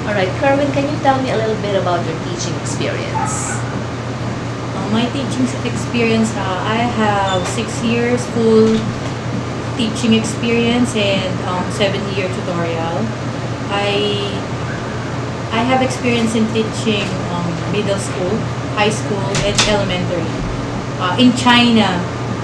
All right, Kerwin, can you tell me a little bit about your teaching experience? My teaching experience, I have 6 years full teaching experience and 7 year tutorial. I I have experience in teaching middle school, high school, and elementary. In China,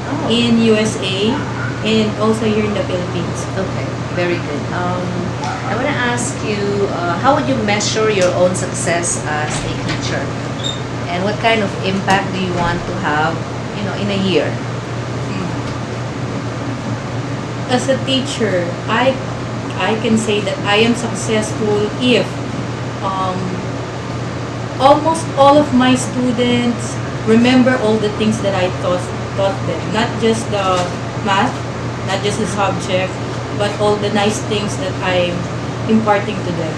Oh, in USA, and also here in the Philippines. okay, very good. I want to ask you, how would you measure your own success as a teacher? And what kind of impact do you want to have, in a year? As a teacher, I can say that I am successful if um, almost all of my students remember all the things that I taught them. Not just the math, not just the subject, but all the nice things that I'm imparting to them.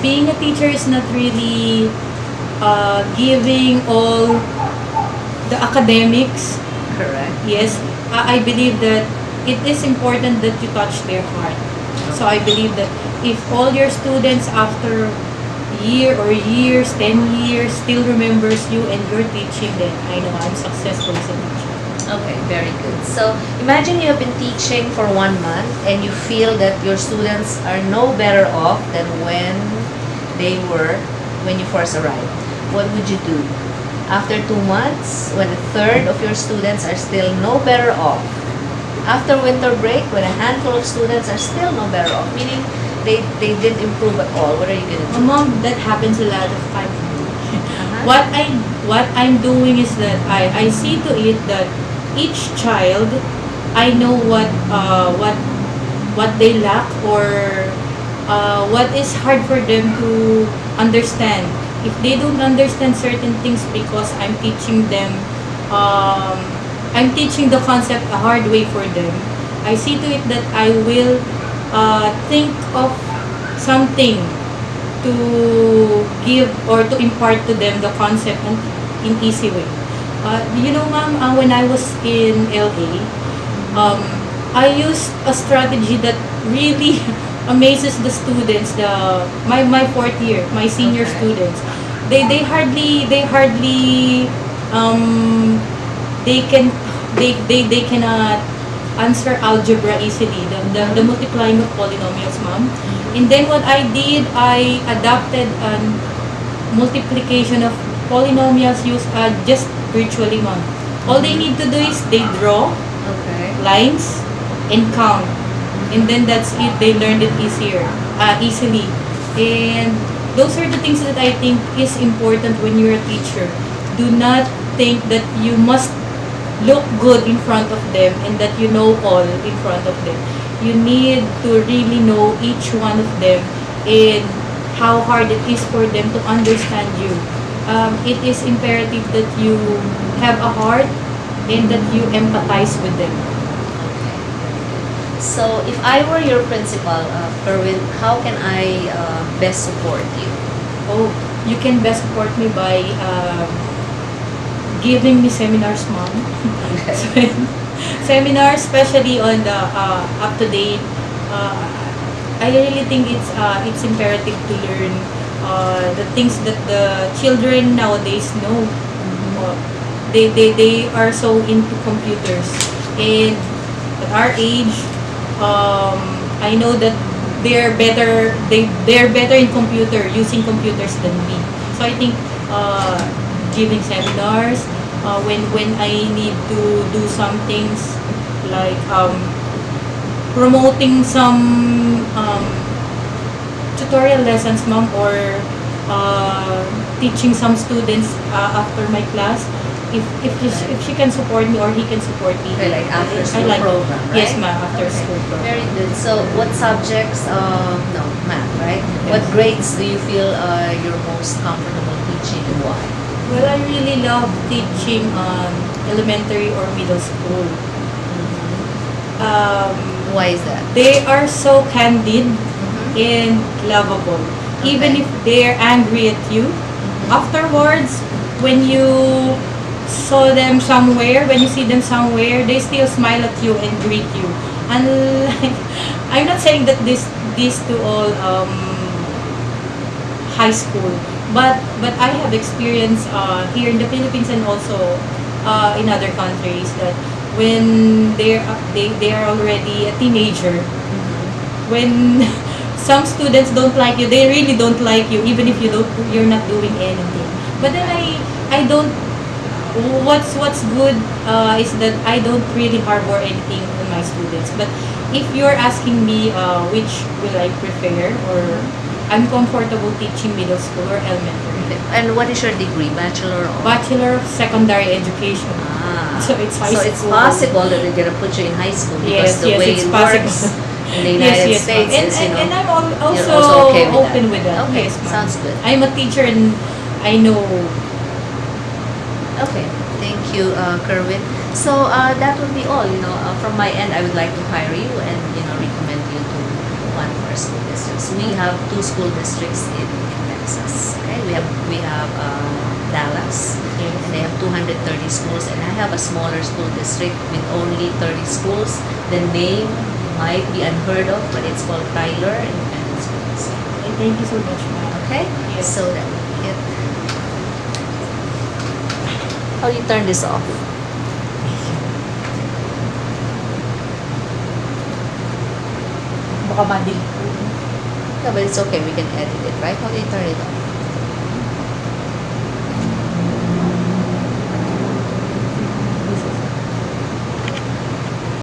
Being a teacher is not really giving all the academics. Correct. Yes, I believe that it is important that you touch their heart. So I believe that if all your students after year or years, 10 years, still remembers you and you're teaching them, I know I'm successful as a teacher. Okay, very good. So imagine you have been teaching for 1 month and you feel that your students are no better off than when you first arrived. What would you do? After 2 months, when a third of your students are still no better off. After winter break, when a handful of students are still no better off, meaning they didn't improve at all, what are you going to do? Mom, that happens a lot of times. Uh-huh. What I'm doing is that I see to it that each child, I know what they lack, or what is hard for them to understand. If they don't understand certain things because um, I'm teaching the concept a hard way for them, I see to it that I will think of something to give or to impart to them the concept in easy way. Ma'am, when I was in LA, I used a strategy that really amazes the students. My fourth year, my senior Okay. students, they hardly they can they cannot answer algebra easily. The multiplying of polynomials, ma'am. And then what I did, I adapted an multiplication of polynomials used just virtually, ma'am. All they need to do is they draw Okay. lines and count, and then that's it. They learned it easily. And those are the things that I think is important when you're a teacher. Do not think that you must look good in front of them and that you know all in front of them. You need to really know each one of them and how hard it is for them to understand you. It is imperative that you have a heart and that you empathize with them. So if I were your principal, Kerwin, how can I best support you? Oh, you can best support me by giving me seminars, mom. Okay. Seminars, especially on the up-to-date. Uh, I really think it's imperative to learn the things that the children nowadays know. Uh, they are so into computers, and at our age, I know that they're better in using computers than me. So I think giving seminars when I need to do some things like promoting some tutorial lessons, ma'am, or teaching some students after my class. If she can support me or he can support me. Okay, like after I school like, program, right? yes, ma'am, after Okay. school program. Very good. So what subjects, no, math, right? What grades do you feel you're most comfortable teaching and why? Well, I really love teaching elementary or middle school. Why is that? They are so candid Mhm. and lovable. Even Okay. if they're angry at you, afterwards, when you when you see them somewhere, they still smile at you and greet you. Unlike, I'm not saying that these two all high school. But I have experience here in the Philippines and also in other countries that when they are already a teenager, when some students don't like you, they really don't like you even if you're not doing anything. But then I don't, what's good is that I don't really harbor anything on my students. But if you're asking me which will I prefer, or I'm comfortable teaching middle school or elementary. And what is your degree? Bachelor of? Bachelor of Secondary Education. Ah. So it's high So school. it's possible that they're gonna put you in high school because Yes, the yes, way it's it possible. works in the United States and, is, you know, and I'm you're also, okay with open that. with that. Okay, Yes, ma'am. sounds good. I'm a teacher and I know. Okay, thank you, Kerwin. So that would be all. You know, from my end, I would like to hire you and recommend you to one of our school districts. We have two school districts in Texas. Okay, we have Dallas, Yes. and they have 230 schools, and I have a smaller school district with only 30 schools. The name might be unheard of, but it's called Tyler Independent School District. Thank you so much, ma'am. Okay, Yes. so that it. How do you turn this off? Baka ma-delete. No, but it's okay. We can edit it, right? How do you turn it off?